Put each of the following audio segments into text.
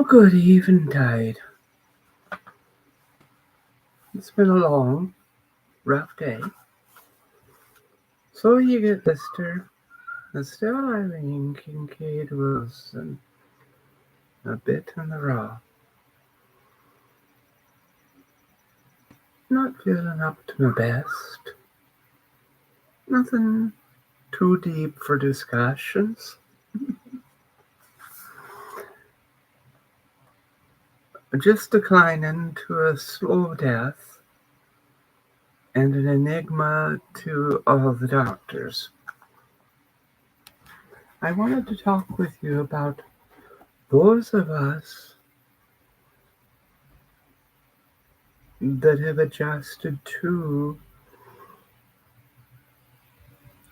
Oh, good eventide. It's been a long, rough day. So you get Mr. Estelle Eileen Kinkade-Wilson, a bit in the raw. Not feeling up to my best. Nothing too deep for discussions. Just declining to a slow death and an enigma to all the doctors. I wanted to talk with you about those of us that have adjusted to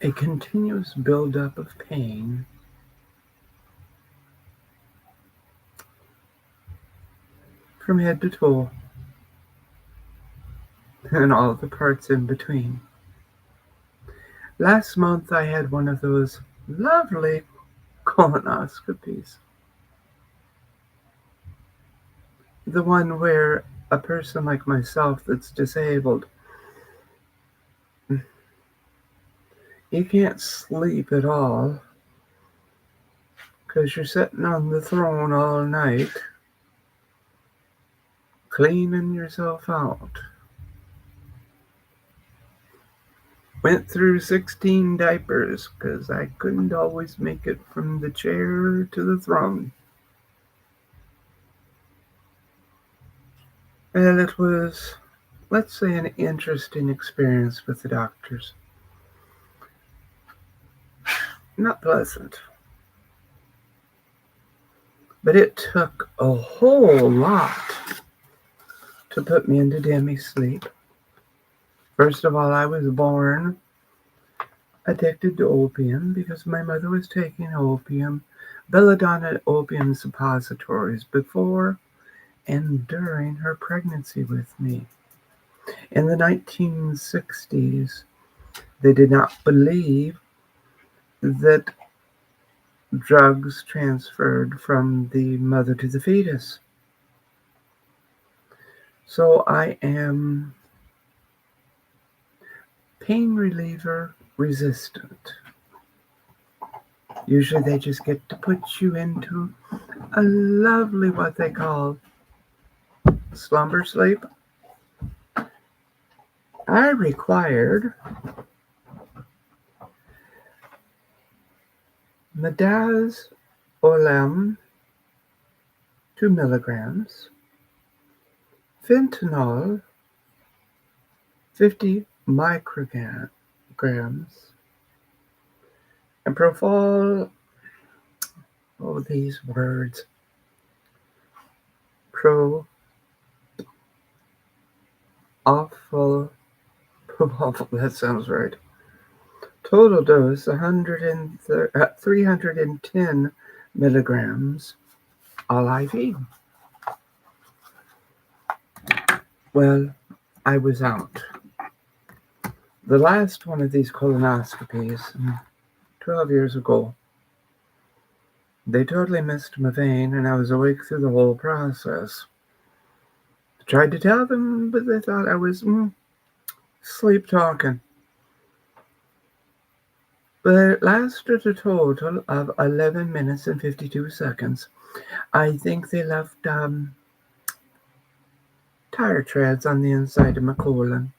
a continuous buildup of pain from head to toe and all the parts in between. Last month I had one of those lovely colonoscopies. The one where a person like myself that's disabled, you can't sleep at all because you're sitting on the throne all night cleaning yourself out. Went through 16 diapers because I couldn't always make it from the chair to the throne. And it was, let's say, an interesting experience with the doctors. Not pleasant. But it took a whole lot to put me into demi-sleep. First of all, I was born addicted to opium because my mother was taking opium, belladonna opium suppositories before and during her pregnancy with me. In the 1960s, they did not believe that drugs transferred from the mother to the fetus. So I am pain reliever resistant. Usually they just get to put you into a lovely, what they call, slumber sleep. I required midazolam 2 milligrams, fentanyl 50 micrograms, and propofol, these words, propofol, that sounds right. Total dose 310 milligrams, all IV. Well, I was out. The last one of these colonoscopies, 12 years ago, they totally missed my vein, and I was awake through the whole process. I tried to tell them, but they thought I was sleep talking. But it lasted a total of 11 minutes and 52 seconds. I think they left tire treads on the inside of my colon.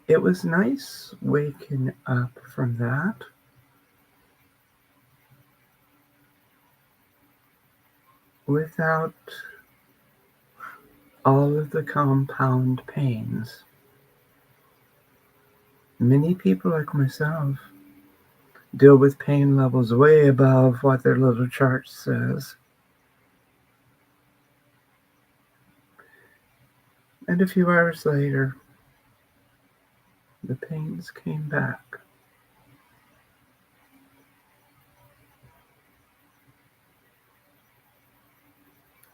It was nice waking up from that. Without all of the compound pains. Many people like myself deal with pain levels way above what their little chart says. And a few hours later, the pains came back.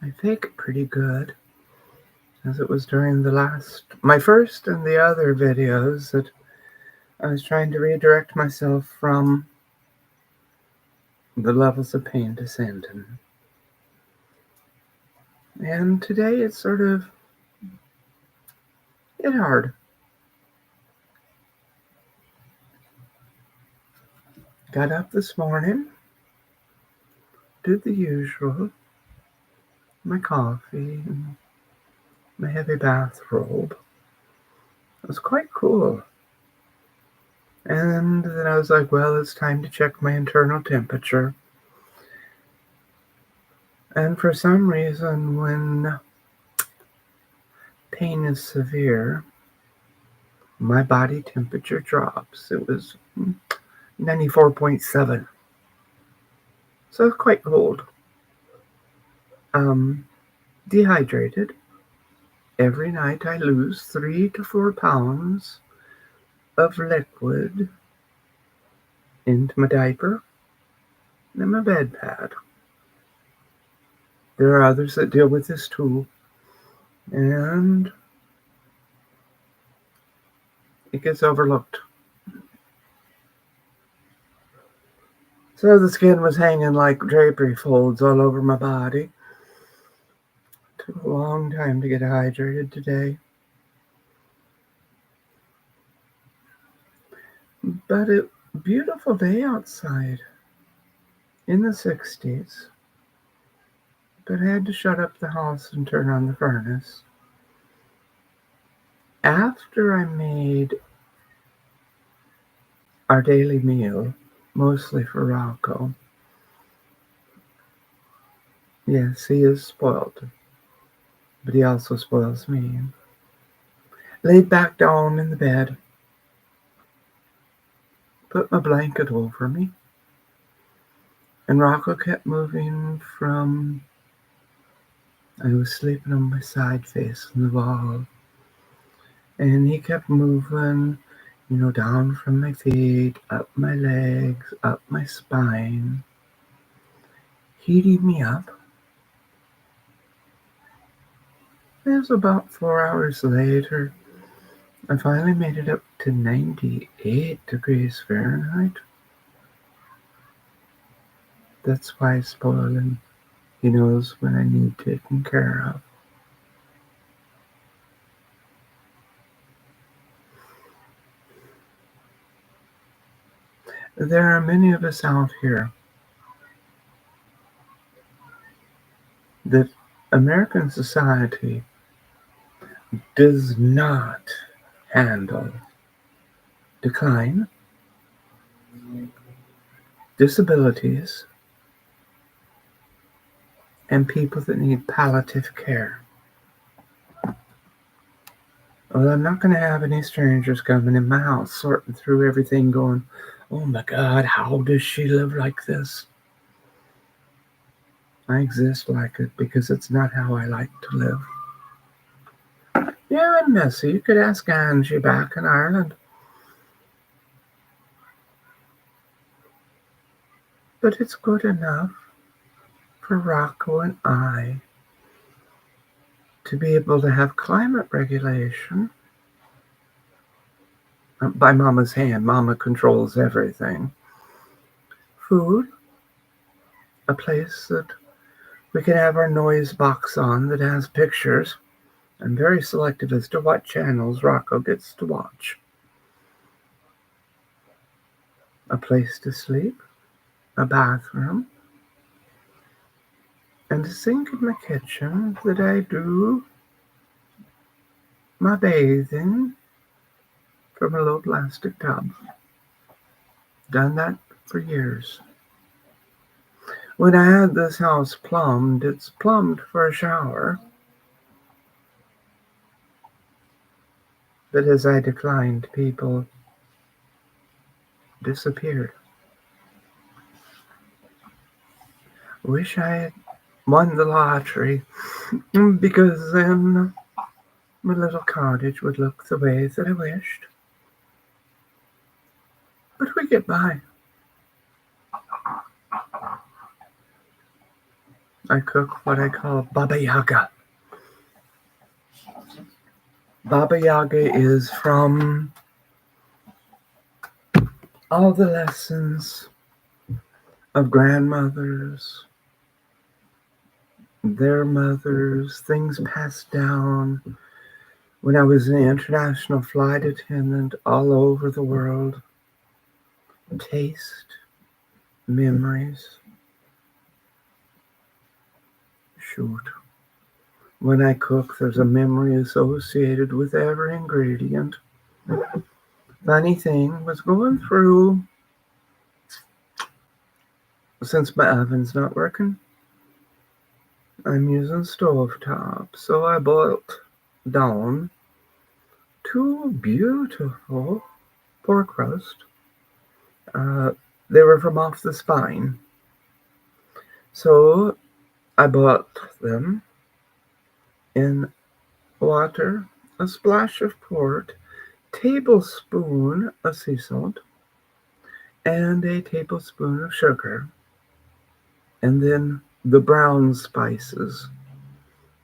I fake it pretty good, as it was during my first and the other videos that I was trying to redirect myself from the levels of pain descending. And today it's sort of hit hard. Got up this morning, did the usual, my coffee, and my heavy bathrobe. It was quite cool. And then I was like, well, it's time to check my internal temperature. And for some reason, when pain is severe, my body temperature drops. It was 94.7. So it's quite cold. Dehydrated. Every night I lose 3 to 4 pounds of liquid into my diaper and my bed pad. There are others that deal with this too, and it gets overlooked. So the skin was hanging like drapery folds all over my body. Took a long time to get hydrated today. But a beautiful day outside in the 60s. But I had to shut up the house and turn on the furnace. After I made our daily meal, mostly for Rocco. Yes, he is spoiled, but he also spoils me. Laid back down in the bed, put my blanket over me, and Rocco kept moving from, I was sleeping on my side facing the wall, and he kept moving, down from my feet, up my legs, up my spine, heating me up. It was about 4 hours later, I finally made it up to 98 degrees Fahrenheit. That's why he's spoiling. He knows when I need taken care of. There are many of us out here that American society does not handle decline, disabilities, and people that need palliative care. Well, I'm not going to have any strangers coming in my house sorting through everything going, oh my God, how does she live like this? I exist like it because it's not how I like to live. Yeah, I'm messy. You could ask Angie back in Ireland. But it's good enough for Rocco and I to be able to have climate regulation by Mama's hand. Mama controls everything. Food, a place that we can have our noise box on that has pictures. I'm very selective as to what channels Rocco gets to watch. A place to sleep, a bathroom, and a sink in my kitchen that I do my bathing from a little plastic tub. Done that for years. When I had this house plumbed, it's plumbed for a shower. But as I declined, people disappeared. Wish I had won the lottery, because then my little cottage would look the way that I wished. But we get by. I cook what I call Baba Yaga. Baba Yaga is from all the lessons of grandmothers, their mothers, things passed down when I was an international flight attendant all over the world. Taste, memories. Shoot. When I cook, there's a memory associated with every ingredient. Funny thing was going through, since my oven's not working, I'm using stovetop. So I boiled down 2 beautiful pork roast. They were from off the spine. So I boiled them in water, a splash of port, tablespoon of sea salt, and a tablespoon of sugar. And then the brown spices,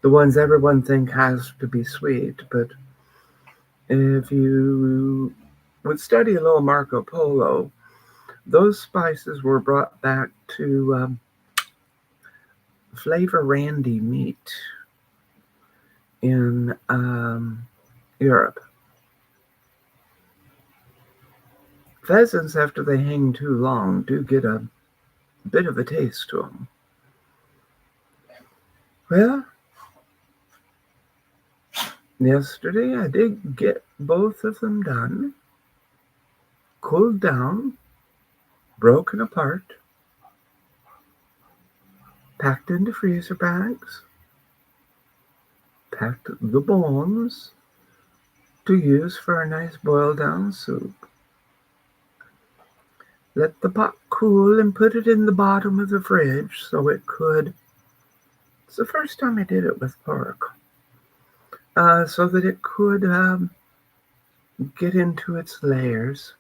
the ones everyone thinks has to be sweet, but if you would study a little Marco Polo, those spices were brought back to flavor randy meat in Europe. Pheasants, after they hang too long, do get a bit of a taste to them. Well, yesterday I did get both of them done, cooled down, broken apart, packed into freezer bags, packed the bones to use for a nice boiled down soup. Let the pot cool and put it in the bottom of the fridge so it could, it's the first time I did it with pork, so that it could get into its layers.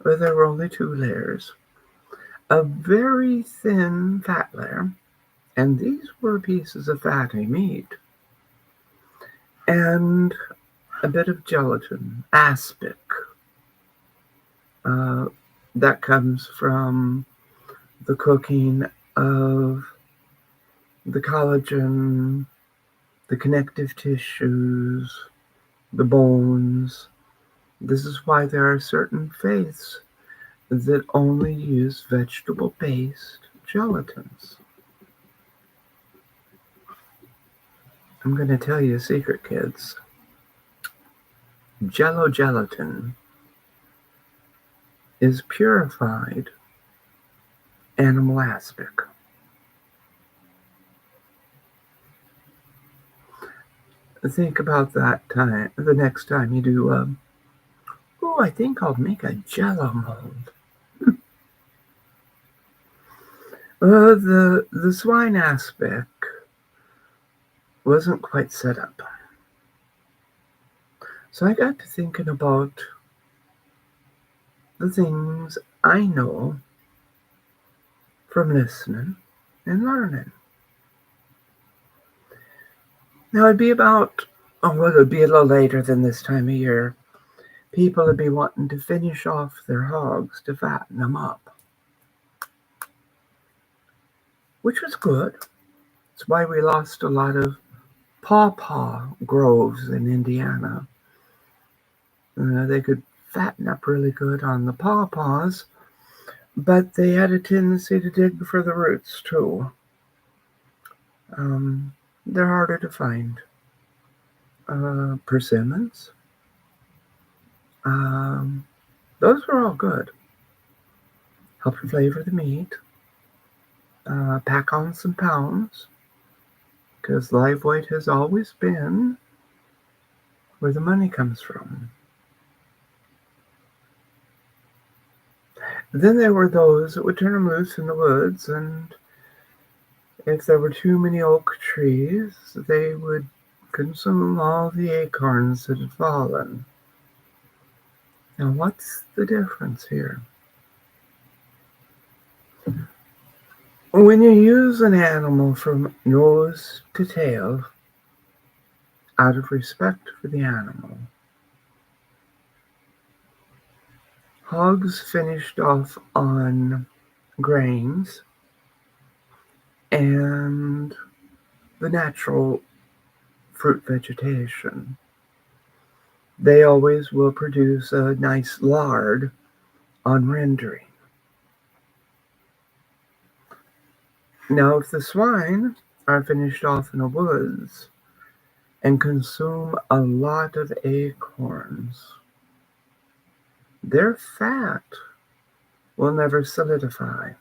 Well, there were only 2 layers. A very thin fat layer, and these were pieces of fatty meat, and a bit of gelatin, aspic. That comes from the cooking of the collagen, the connective tissues, the bones. This is why there are certain faiths that only use vegetable-based gelatins. I'm going to tell you a secret, kids. Jello gelatin is purified animal aspic. Think about that time, the next time you do, I think I'll make a jello mold. The swine aspic wasn't quite set up. So I got to thinking about the things I know from listening and learning. Now it'd be about, it'd be a little later than this time of year. People would be wanting to finish off their hogs to fatten them up, which was good. That's why we lost a lot of pawpaw groves in Indiana. They could fatten up really good on the pawpaws, but they had a tendency to dig for the roots too. They're harder to find. Persimmons. Those were all good. Help to flavor the meat. Pack on some pounds, because live weight has always been where the money comes from. Then there were those that would turn them loose in the woods, and if there were too many oak trees, they would consume all the acorns that had fallen. Now, what's the difference here? When you use an animal from nose to tail, out of respect for the animal, hogs finished off on grains and the natural fruit vegetation. They always will produce a nice lard on rendering. Now, if the swine are finished off in the woods and consume a lot of acorns, their fat will never solidify.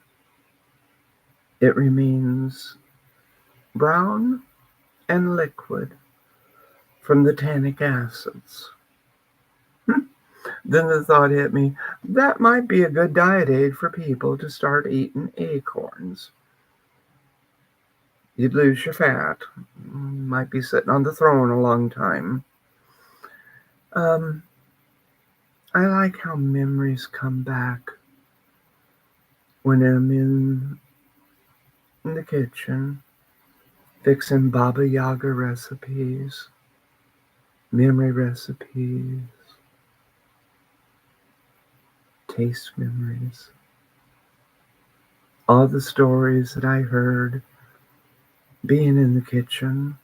It remains brown and liquid from the tannic acids. Then the thought hit me, that might be a good diet aid for people to start eating acorns. You'd lose your fat. Might be sitting on the throne a long time. I like how memories come back when I'm in the kitchen fixing Baba Yaga recipes, memory recipes, taste memories. All the stories that I heard being in the kitchen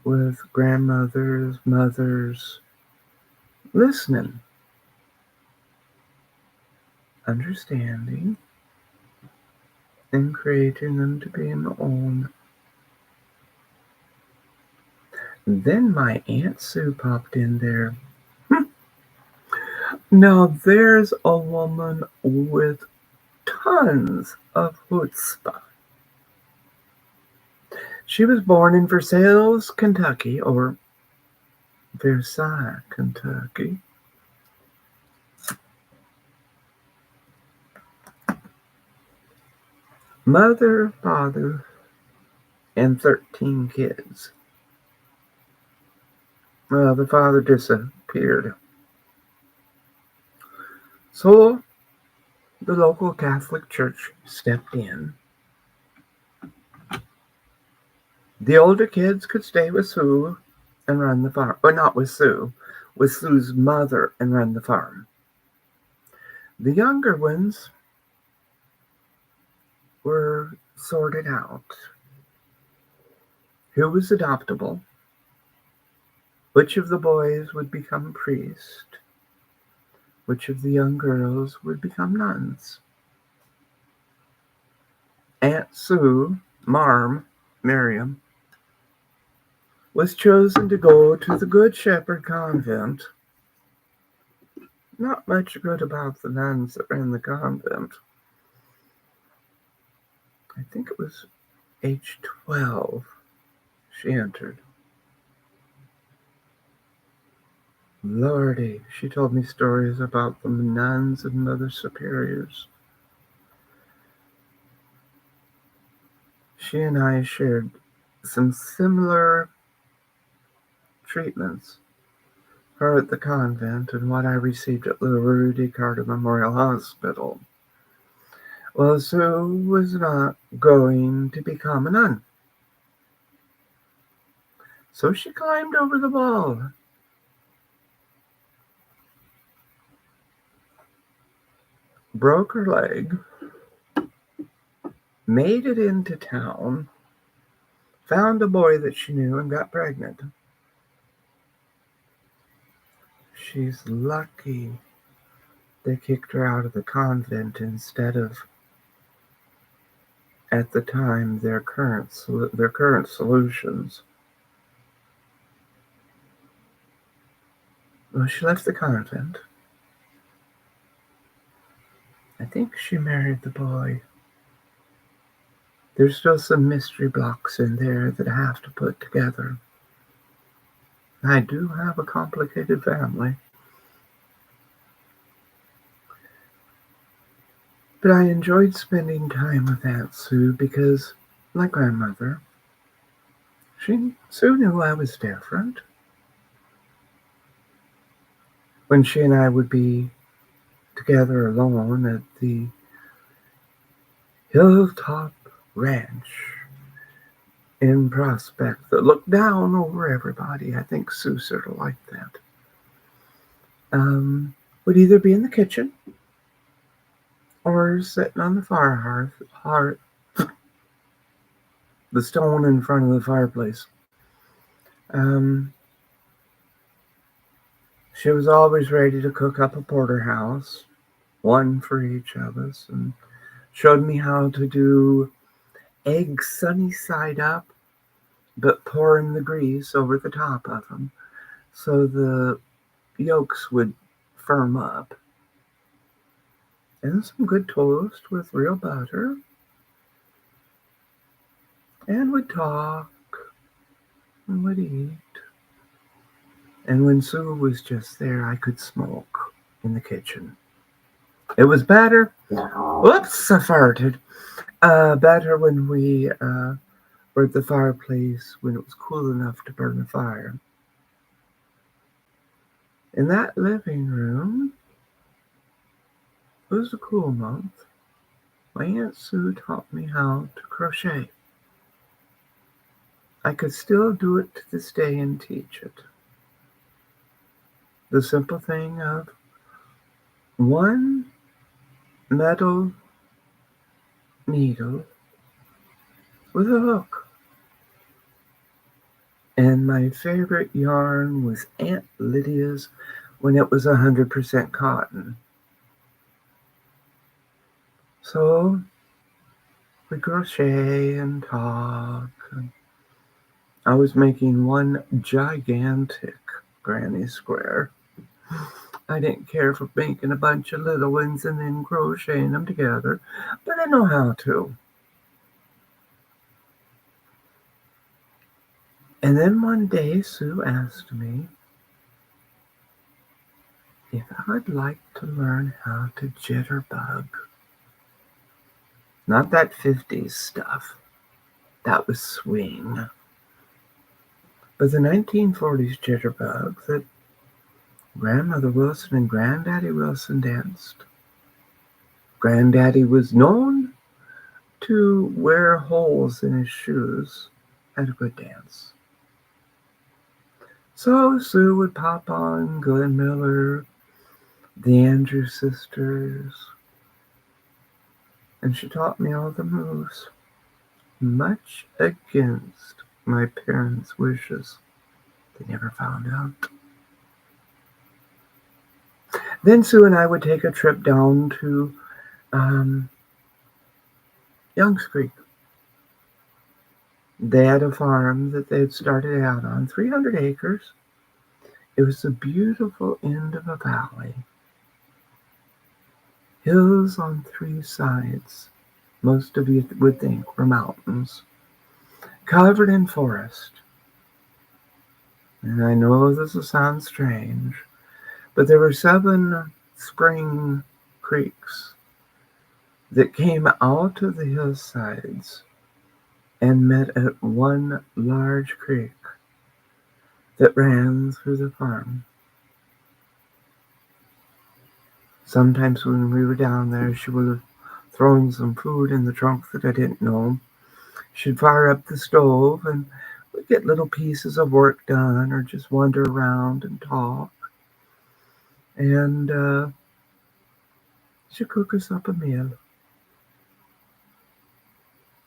with grandmothers, mothers, listening, understanding, and creating them to be my own. Then my Aunt Sue popped in there. Now there's a woman with tons of chutzpah. She was born in Versailles, Kentucky, or Versailles, Kentucky. Mother, father, and 13 kids. Well, the father disappeared. So the local Catholic Church stepped in. The older kids could stay with Sue and run the farm. Or not with Sue's mother and run the farm. The younger ones were sorted out. Who was adoptable? Which of the boys would become priest? Which of the young girls would become nuns? Aunt Sue, Miriam, was chosen to go to the Good Shepherd Convent. Not much good about the nuns that ran the convent. I think it was age 12 she entered. Lordy, she told me stories about the nuns and Mother Superiors. She and I shared some similar treatments. Her at the convent and what I received at Little Rudy Carter Memorial Hospital. Well, Sue was not going to become a nun. So she climbed over the wall. Broke her leg, made it into town, found a boy that she knew and got pregnant. She's lucky they kicked her out of the convent instead of, at the time, their current solutions. Well, she left the convent. I think she married the boy. There's still some mystery blocks in there that I have to put together. I do have a complicated family. But I enjoyed spending time with Aunt Sue because, like my mother, Sue knew I was different. When she and I would be together alone at the Hilltop Ranch in Prospect that looked down over everybody. I think Sue sort of liked that. Would either be in the kitchen or sitting on the fire hearth, the stone in front of the fireplace. She was always ready to cook up a porterhouse, one for each of us, and showed me how to do eggs sunny side up, but pouring the grease over the top of them so the yolks would firm up. And some good toast with real butter. And we'd talk and we'd eat. And when Sue was just there, I could smoke in the kitchen. It was better. Whoops, I farted. Better when we were at the fireplace when it was cool enough to burn a fire. In that living room, it was a cool month. My Aunt Sue taught me how to crochet. I could still do it to this day and teach it. The simple thing of one metal needle with a hook. And my favorite yarn was Aunt Lydia's when it was 100% cotton. So we crochet and talk. And I was making one gigantic granny square. I didn't care for making a bunch of little ones and then crocheting them together, but I know how to. And then one day Sue asked me if I'd like to learn how to jitterbug. Not that 50s stuff. That was swing. But the 1940s jitterbug that Grandmother Wilson and Granddaddy Wilson danced. Granddaddy was known to wear holes in his shoes at a good dance. So Sue would pop on Glenn Miller, the Andrews Sisters, and she taught me all the moves, much against my parents' wishes. They never found out. Then Sue and I would take a trip down to Youngs Creek. They had a farm that they had started out on, 300 acres. It was the beautiful end of a valley. Hills on three sides, most of you would think were mountains, covered in forest. And I know this will sound strange, but there were 7 spring creeks that came out of the hillsides and met at one large creek that ran through the farm. Sometimes when we were down there, she would have thrown some food in the trunk that I didn't know. She'd fire up the stove and we'd get little pieces of work done or just wander around and talk. And she'd cook us up a meal.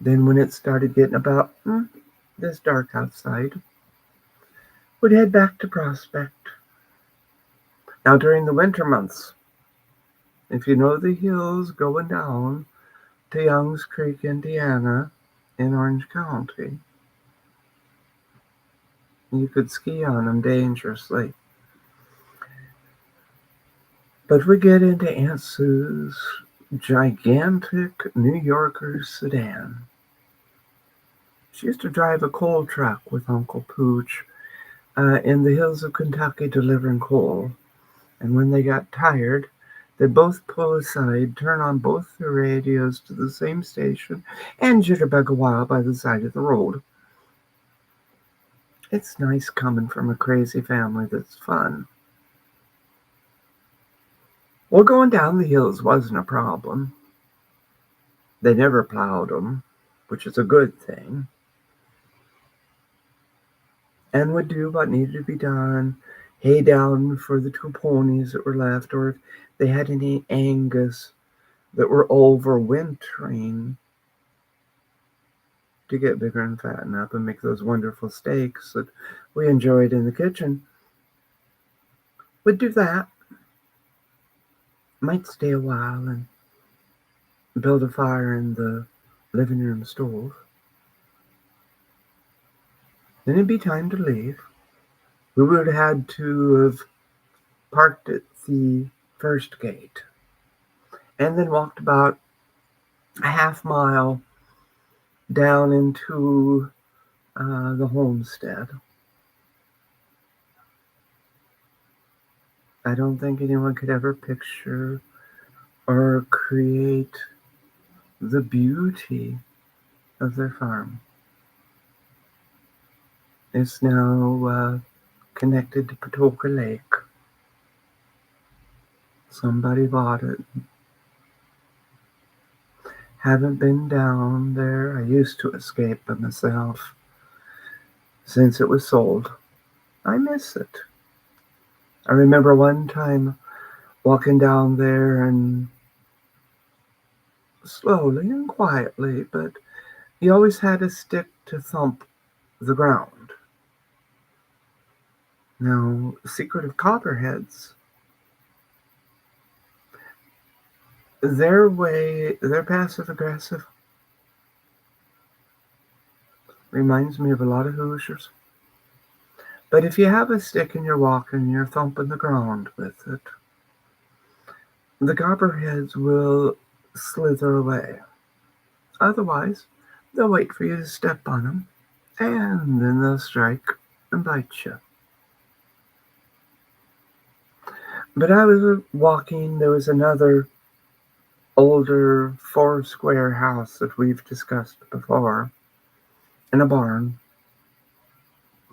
Then when it started getting about this dark outside, we'd head back to Prospect. Now during the winter months, if you know the hills going down to Youngs Creek, Indiana, in Orange County, you could ski on them dangerously. But we get into Aunt Sue's gigantic New Yorker sedan. She used to drive a coal truck with Uncle Pooch in the hills of Kentucky delivering coal. And when they got tired, they'd both pull aside, turn on both their radios to the same station, and jitterbug a while by the side of the road. It's nice coming from a crazy family that's fun. Well, going down the hills wasn't a problem. They never plowed them, which is a good thing. And would do what needed to be done, hay down for the 2 ponies that were left, or if they had any Angus that were overwintering to get bigger and fatten up and make those wonderful steaks that we enjoyed in the kitchen, would do that. Might stay a while and build a fire in the living room stove. Then it'd be time to leave. We would have had to have parked at the first gate and then walked about a half mile down into the homestead. I don't think anyone could ever picture or create the beauty of their farm. It's now connected to Patoka Lake. Somebody bought it. Haven't been down there. I used to escape by myself since it was sold. I miss it. I remember one time walking down there and slowly and quietly, but he always had a stick to thump the ground. Now, the secret of copperheads, they're passive aggressive. Reminds me of a lot of Hoosiers. But if you have a stick and you're walking, you're thumping the ground with it, the copperheads will slither away. Otherwise, they'll wait for you to step on them, and then they'll strike and bite you. But I was walking, there was another older 4-square house that we've discussed before, in a barn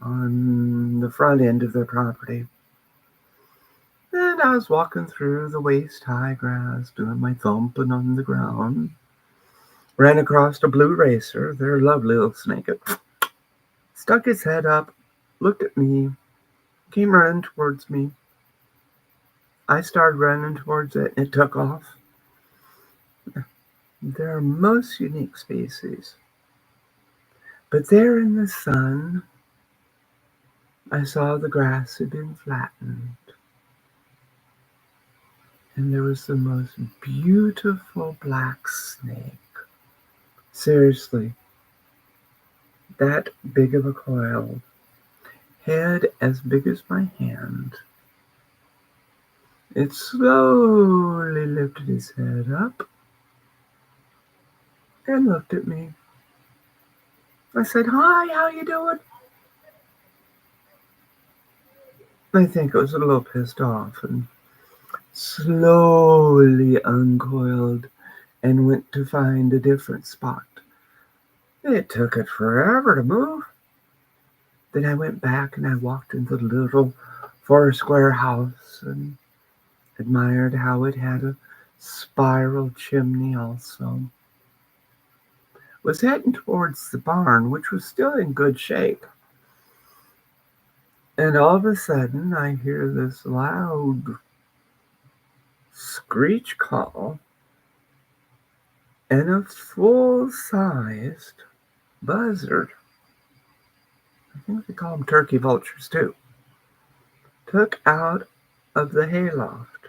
on the front end of their property. And I was walking through the waist-high grass, doing my thumping on the ground. Ran across a blue racer, their lovely little snake. It stuck its head up, looked at me, came running towards me. I started running towards it, and it took off. They're a most unique species. But there in the sun, I saw the grass had been flattened. And there was the most beautiful black snake. Seriously, that big of a coil. Head as big as my hand. It slowly lifted his head up and looked at me. I said, "Hi, how you doing?" I think it was a little pissed off and slowly uncoiled and went to find a different spot. It took it forever to move. Then I went back and I walked into the little 4-square house and admired how it had a spiral chimney also. Was heading towards the barn, which was still in good shape. And all of a sudden, I hear this loud screech call and a full-sized buzzard. I think they call them turkey vultures too. Took out of the hayloft.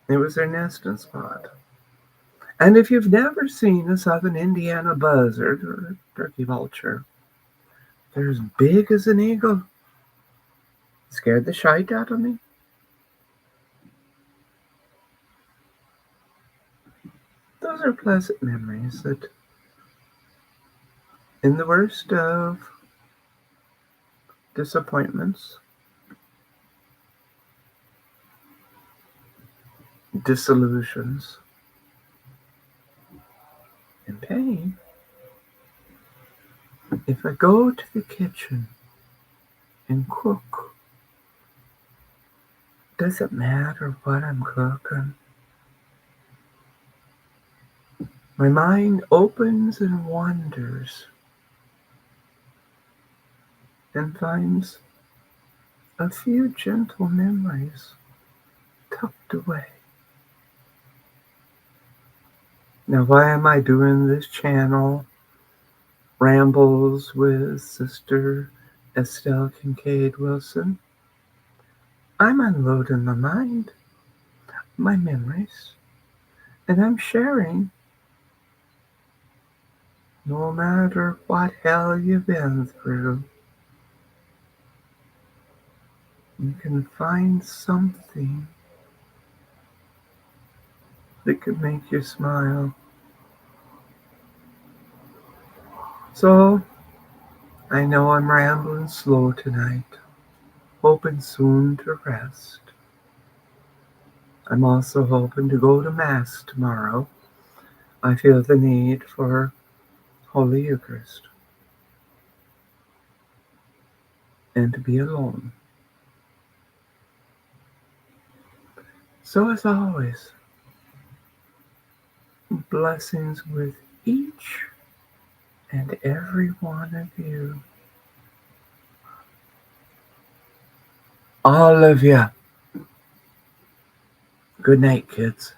It was their nesting spot. And if you've never seen a southern Indiana buzzard or a turkey vulture, they're as big as an eagle. Scared the shite out of me. Those are pleasant memories that, in the worst of disappointments, disillusions, and pain, if I go to the kitchen and cook, doesn't matter what I'm cooking. My mind opens and wanders and finds a few gentle memories tucked away. Now, why am I doing this channel? Rambles with Sister Estelle Kinkade-Wilson. I'm unloading my mind, my memories, and I'm sharing. No matter what hell you've been through, you can find something that could make you smile. So, I know I'm rambling slow tonight, hoping soon to rest. I'm also hoping to go to Mass tomorrow. I feel the need for Holy Eucharist and to be alone. So, as always, blessings with each and every one of you. All of you. Good night, kids.